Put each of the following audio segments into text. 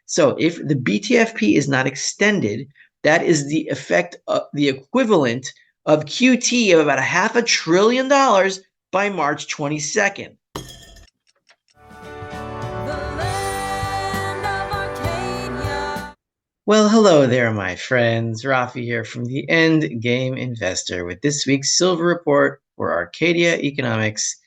So if the BTFP is not extended, that is the effect of the equivalent of QT of about $500 billion by March 22nd. Well, hello there, my friends. Rafi here from the End Game Investor with this week's Silver Report for Arcadia Economics.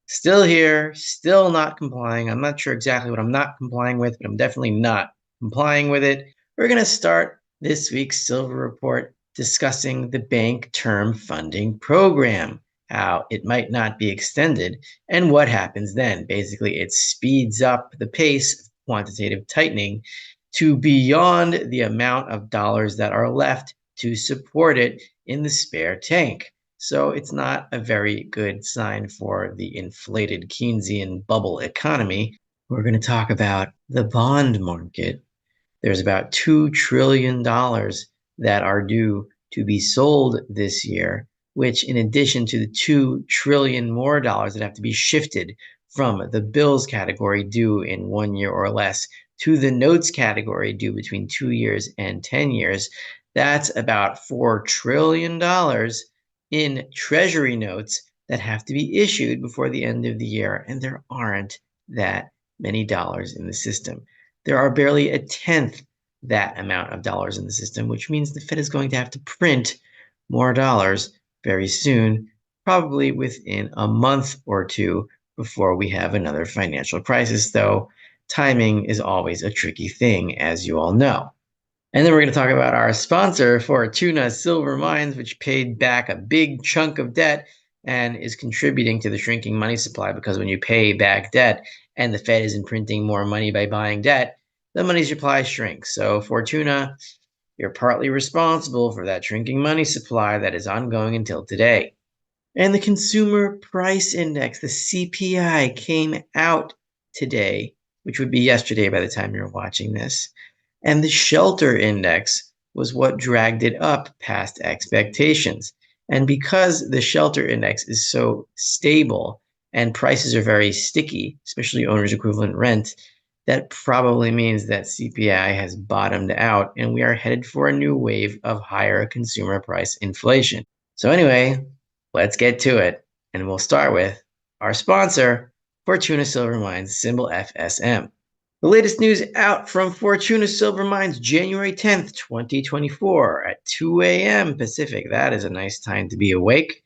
Still here, still not complying. I'm not sure exactly what I'm not complying with, but I'm definitely not complying with it. We're going to start this week's Silver Report discussing the Bank Term Funding Program, how it might not be extended, and what happens then. Basically, it speeds up the pace of quantitative tightening to beyond the amount of dollars that are left to support it in the spare tank. So it's not a very good sign for the inflated Keynesian bubble economy. We're going to talk about the bond market. There's about $2 trillion that are due to be sold this year, which in addition to the $2 trillion more dollars that have to be shifted from the bills category due in 1 year or less to the notes category due between 2 years and 10 years, that's about $4 trillion in treasury notes that have to be issued before the end of the year. And there aren't that many dollars in the system. There are barely a tenth that amount of dollars in the system, which means the Fed is going to have to print more dollars very soon, probably within a month or two before we have another financial crisis, though timing is always a tricky thing, as you all know. And then we're going to talk about our sponsor, Fortuna Silver Mines, which paid back a big chunk of debt and is contributing to the shrinking money supply, because when you pay back debt and the Fed isn't printing more money by buying debt, the money supply shrinks. So Fortuna, you're partly responsible for that shrinking money supply that is ongoing until today. And the Consumer Price Index, the CPI, came out today, which would be yesterday by the time you're watching this. And the Shelter Index was what dragged it up past expectations. And because the Shelter Index is so stable and prices are very sticky, especially owner's equivalent rent, that probably means that CPI has bottomed out and we are headed for a new wave of higher consumer price inflation. So anyway, let's get to it. And we'll start with our sponsor, Fortuna Silver Mines, symbol FSM. The latest news out from Fortuna Silver Mines, January 10th, 2024 at 2 a.m. Pacific. That is a nice time to be awake.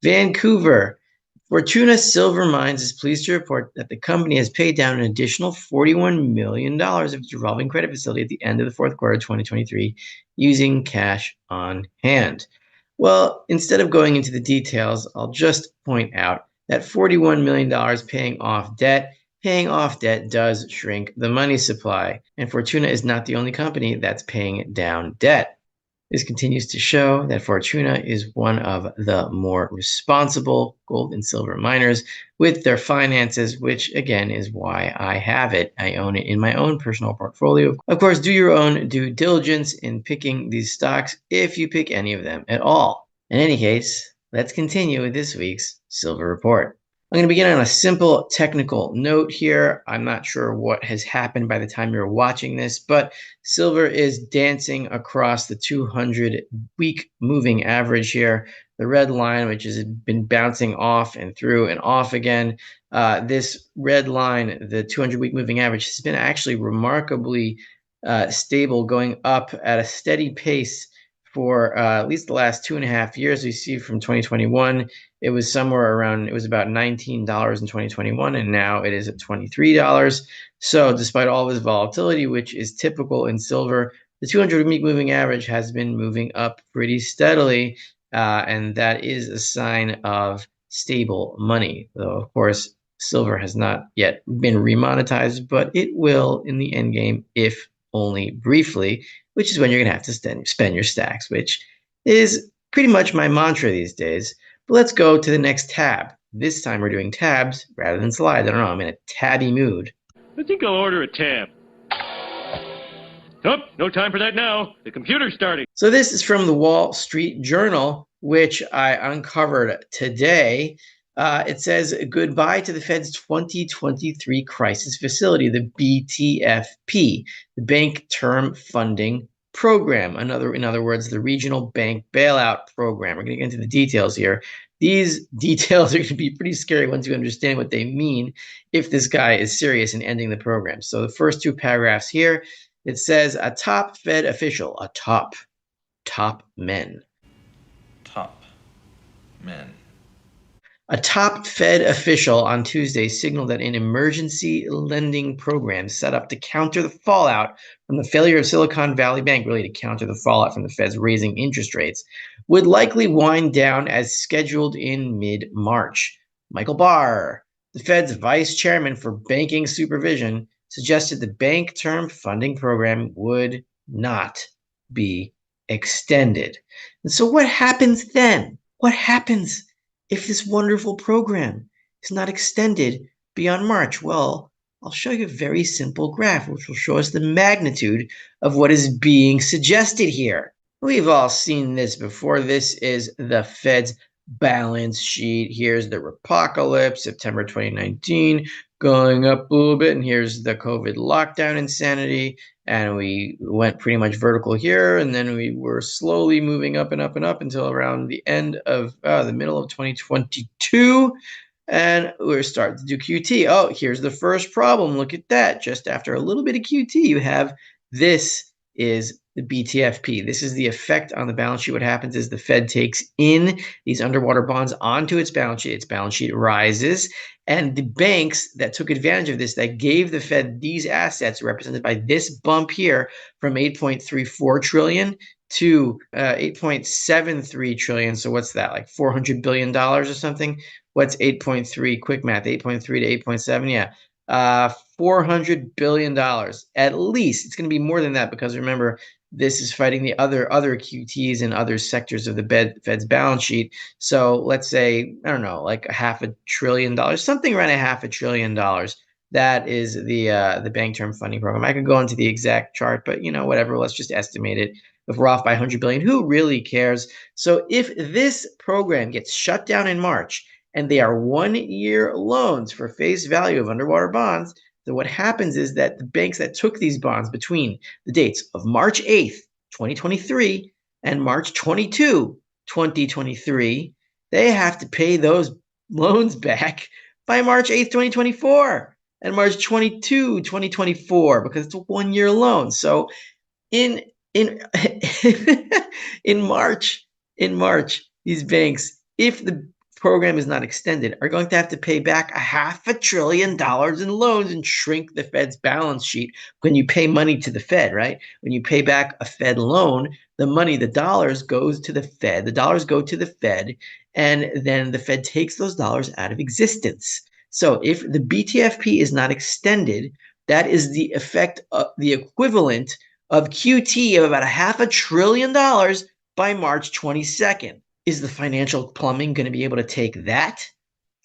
Vancouver. Fortuna Silver Mines is pleased to report that the company has paid down an additional $41 million of its revolving credit facility at the end of the fourth quarter of 2023 using cash on hand. Well, instead of going into the details, I'll just point out that $41 million paying off debt does shrink the money supply, and Fortuna is not the only company that's paying down debt. This continues to show that Fortuna is one of the more responsible gold and silver miners with their finances, which again is why I have it. I own it in my own personal portfolio. Of course, do your own due diligence in picking these stocks if you pick any of them at all. In any case, let's continue with this week's Silver Report. I'm going to begin on a simple technical note here. I'm not sure what has happened by the time you're watching this, but silver is dancing across the 200-week moving average here. The red line, which has been bouncing off and through and off again. This red line, the 200-week moving average, has been actually remarkably stable, going up at a steady pace for at least the last 2.5 years. We see from 2021, it was somewhere around, it was about $19 in 2021, and now it is at $23. So despite all this volatility, which is typical in silver, the 200-week moving average has been moving up pretty steadily, and that is a sign of stable money. Though, of course, silver has not yet been remonetized, but it will in the end game, if only briefly, which is when you're going to have to spend your stacks, which is pretty much my mantra these days. But let's go to the next tab. This time we're doing tabs rather than slides. I don't know, I'm in a tabby mood. I think I'll order a tab. Nope, no time for that now. The computer's starting. So this is from the Wall Street Journal, which I uncovered today. It says goodbye to the Fed's 2023 crisis facility, the BTFP, the Bank Term Funding Program. In other words, the Regional Bank Bailout Program. We're going to get into the details here. These details are going to be pretty scary once you understand what they mean if this guy is serious in ending the program. So the first two paragraphs here, it says a top Fed official, top men. Top men. A top Fed official on Tuesday signaled that an emergency lending program set up to counter the fallout from the failure of Silicon Valley Bank, really to counter the fallout from the Fed's raising interest rates, would likely wind down as scheduled in mid-March. Michael Barr, the Fed's vice chairman for Banking Supervision, suggested the bank term funding program would not be extended. And so what happens then? What happens if this wonderful program is not extended beyond March? Well, I'll show you a very simple graph, which will show us the magnitude of what is being suggested here. We've all seen this before. This is the Fed's balance sheet. Here's the Repocalypse, September 2019, going up a little bit. And here's the COVID lockdown insanity. And we went pretty much vertical here. And then we were slowly moving up and up and up until around the end of the middle of 2022. And we're starting to do QT. Oh, here's the first problem. Look at that. Just after a little bit of QT, you have this is the BTFP. This is the effect on the balance sheet. What happens is the Fed takes in these underwater bonds onto its balance sheet. Its balance sheet rises. And the banks that took advantage of this, that gave the Fed these assets represented by this bump here from 8.34 trillion to 8.73 trillion. So what's that, like $400 billion or something? What's 8.3? Quick math, 8.3 to 8.7. Yeah. $400 billion at least. It's going to be more than that because remember, this is fighting the other QTs and other sectors of the Fed's balance sheet. So let's say, I don't know, like $500 billion, something around $500 billion. That is the bank term funding program. I could go into the exact chart, but whatever. Let's just estimate it. If we're off by 100 billion, who really cares? So if this program gets shut down in March and they are 1-year loans for face value of underwater bonds, then what happens is that the banks that took these bonds between the dates of March 8th, 2023 and March 22, 2023, they have to pay those loans back by March 8th, 2024 and March 22, 2024 because it's a 1-year loan. So in March, these banks, if the program is not extended, are going to have to pay back $500 billion in loans and shrink the Fed's balance sheet. When you pay money to the Fed, right? When you pay back a Fed loan, the money, the dollars goes to the Fed. The dollars go to the Fed, and then the Fed takes those dollars out of existence. So if the BTFP is not extended, that is the effect of the equivalent of QT of about $500 billion by March 22nd. Is the financial plumbing going to be able to take that?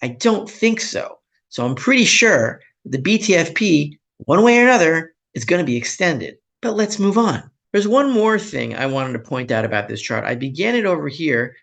I don't think so. So I'm pretty sure the BTFP, one way or another, is going to be extended. But let's move on. There's one more thing I wanted to point out about this chart. I began it over here,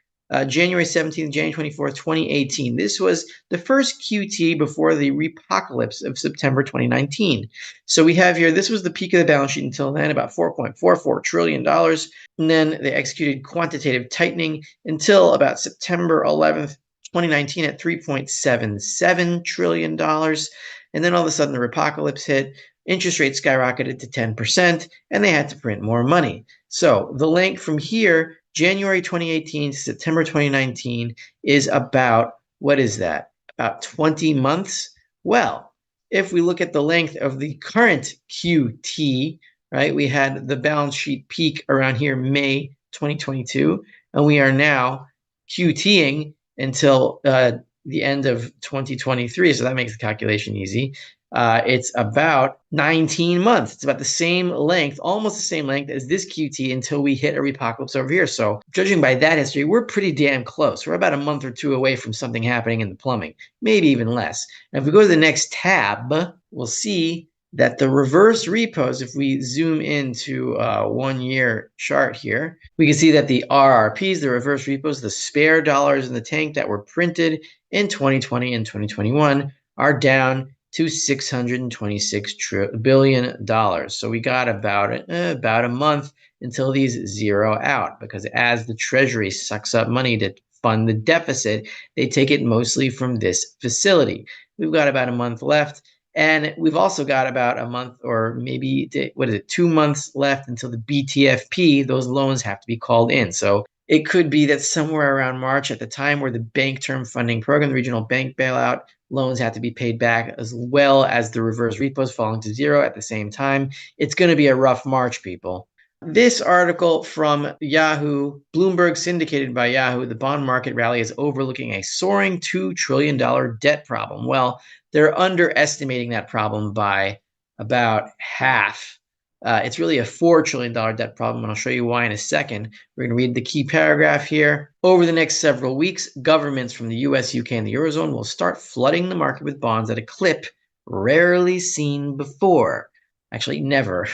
January 17th, January 24th, 2018. This was the first QT before the repocalypse of September 2019. So we have here, this was the peak of the balance sheet until then, about $4.44 trillion. And then they executed quantitative tightening until about September 11th, 2019 at $3.77 trillion. And then all of a sudden the repocalypse hit, interest rates skyrocketed to 10%, and they had to print more money. So the length from here, January 2018 to September 2019, is about, what is that? About 20 months? Well, if we look at the length of the current QT, right, we had the balance sheet peak around here, May 2022, and we are now QTing until the end of 2023. So that makes the calculation easy. It's about 19 months. It's about the same length, almost the same length as this QT until we hit a repocalypse over here. So judging by that history, we're pretty damn close. We're about a month or two away from something happening in the plumbing, maybe even less. And if we go to the next tab, we'll see that the reverse repos, if we zoom into a 1-year chart here, we can see that the RRPs, the reverse repos, the spare dollars in the tank that were printed in 2020 and 2021 are down to $626 billion. So we got about a month until these zero out, because as the Treasury sucks up money to fund the deficit, they take it mostly from this facility. We've got about a month left. And we've also got about a month, or maybe 2 months left until the BTFP, those loans have to be called in. So it could be that somewhere around March, at the time where the Bank Term Funding Program, the regional bank bailout, loans have to be paid back, as well as the reverse repos falling to zero at the same time. It's going to be a rough March, people. This article from Yahoo, Bloomberg syndicated by Yahoo, the bond market rally is overlooking a soaring $2 trillion debt problem. Well, they're underestimating that problem by about half. It's really a $4 trillion debt problem, and I'll show you why in a second. We're going to read the key paragraph here. Over the next several weeks, governments from the US, UK, and the Eurozone will start flooding the market with bonds at a clip rarely seen before. Actually, never,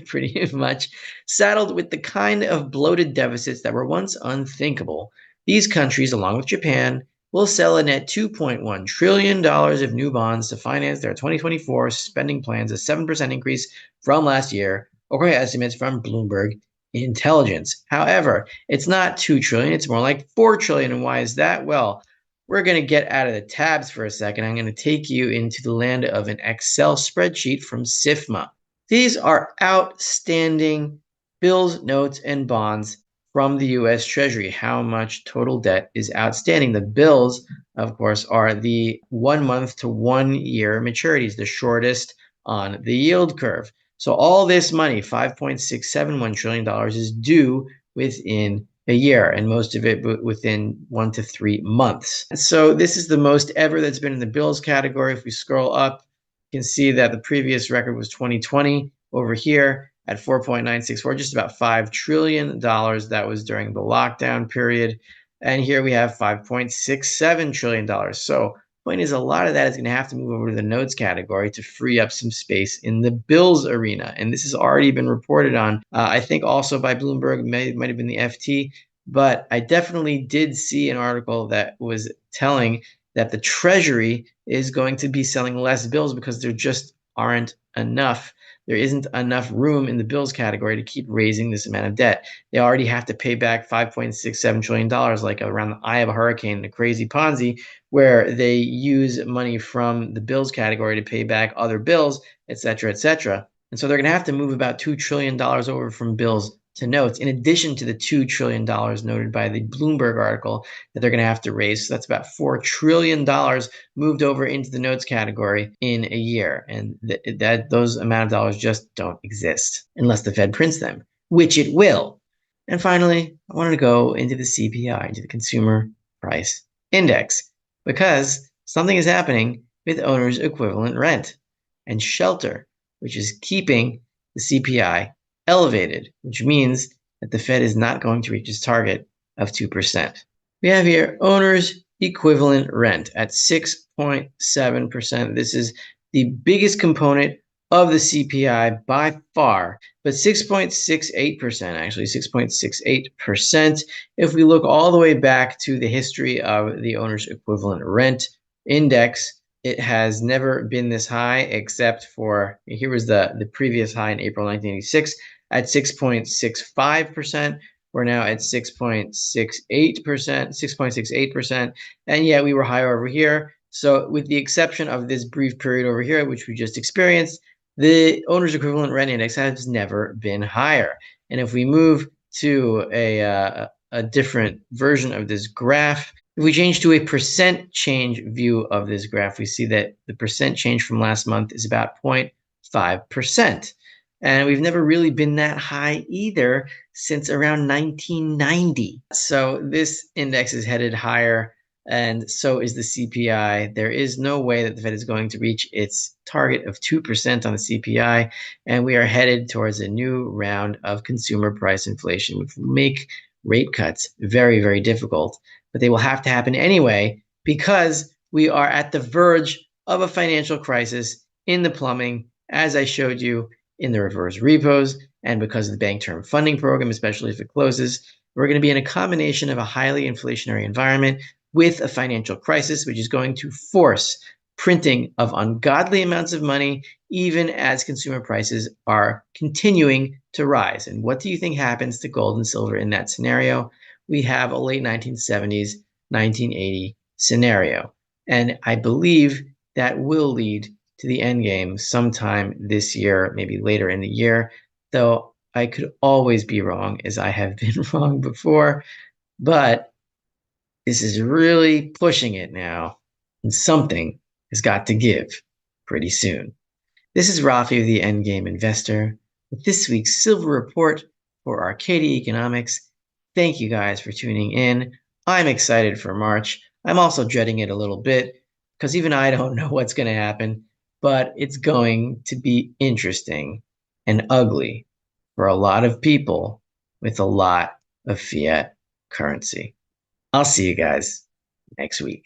pretty much, saddled with the kind of bloated deficits that were once unthinkable. These countries, along with Japan, will sell a net $2.1 trillion of new bonds to finance their 2024 spending plans, a 7% increase from last year, according to estimates from Bloomberg Intelligence. However, it's not $2 trillion, it's more like $4 trillion. And why is that? Well, we're going to get out of the tabs for a second. I'm going to take you into the land of an Excel spreadsheet from SIFMA. These are outstanding bills, notes, and bonds from the US Treasury. How much total debt is outstanding? The bills, of course, are the 1 month to 1 year maturities, the shortest on the yield curve. So all this money, $5.671 trillion, is due within a year, and most of it within 1 to 3 months. So this is the most ever that's been in the bills category. If we scroll up, you can see that the previous record was 2020 over here at 4.964, just about $5 trillion. That was during the lockdown period. And here we have $5.67 trillion. So point is, a lot of that is going to have to move over to the notes category to free up some space in the bills arena. And this has already been reported on, I think also by Bloomberg, might have been the FT, but I definitely did see an article that was telling that the Treasury is going to be selling less bills because there just aren't enough. There isn't enough room in the bills category to keep raising this amount of debt. They already have to pay back $5.67 trillion, like around the eye of a hurricane, a crazy Ponzi, where they use money from the bills category to pay back other bills, et cetera, et cetera. And so they're going to have to move about $2 trillion over from bills to notes, in addition to the $2 trillion noted by the Bloomberg article that they're going to have to raise. So that's about $4 trillion moved over into the notes category in a year. And those amount of dollars just don't exist unless the Fed prints them, which it will. And finally, I wanted to go into the CPI, into the Consumer Price Index, because something is happening with owner's equivalent rent and shelter, which is keeping the CPI elevated, which means that the Fed is not going to reach its target of 2%. We have here owner's equivalent rent at 6.7%. This is the biggest component of the CPI by far, but 6.68%, actually 6.68%. If we look all the way back to the history of the owner's equivalent rent index, it has never been this high, except for, here was the previous high in April 1986 at 6.65%. We're now at 6.68%, 6.68%. And yet we were higher over here. So with the exception of this brief period over here, which we just experienced, the owner's equivalent rent index has never been higher. And if we move to a different version of this graph, if we change to a percent change view of this graph, we see that the percent change from last month is about 0.5%. And we've never really been that high either since around 1990. So this index is headed higher, and so is the CPI. There is no way that the Fed is going to reach its target of 2% on the CPI, and we are headed towards a new round of consumer price inflation, which will make rate cuts very, very difficult. But they will have to happen anyway, because we are at the verge of a financial crisis in the plumbing, as I showed you in the reverse repos, and because of the bank term funding program, especially if it closes, we're going to be in a combination of a highly inflationary environment with a financial crisis, which is going to force printing of ungodly amounts of money, even as consumer prices are continuing to rise. And what do you think happens to gold and silver in that scenario? We have a late 1970s, 1980 scenario. And I believe that will lead to the end game sometime this year, maybe later in the year, though I could always be wrong, as I have been wrong before. But this is really pushing it now, and something has got to give pretty soon. This is Rafi of the Endgame Investor with this week's Silver Report for Arcadia Economics. Thank you guys for tuning in. I'm excited for March. I'm also dreading it a little bit because even I don't know what's going to happen, but it's going to be interesting and ugly for a lot of people with a lot of fiat currency. I'll see you guys next week.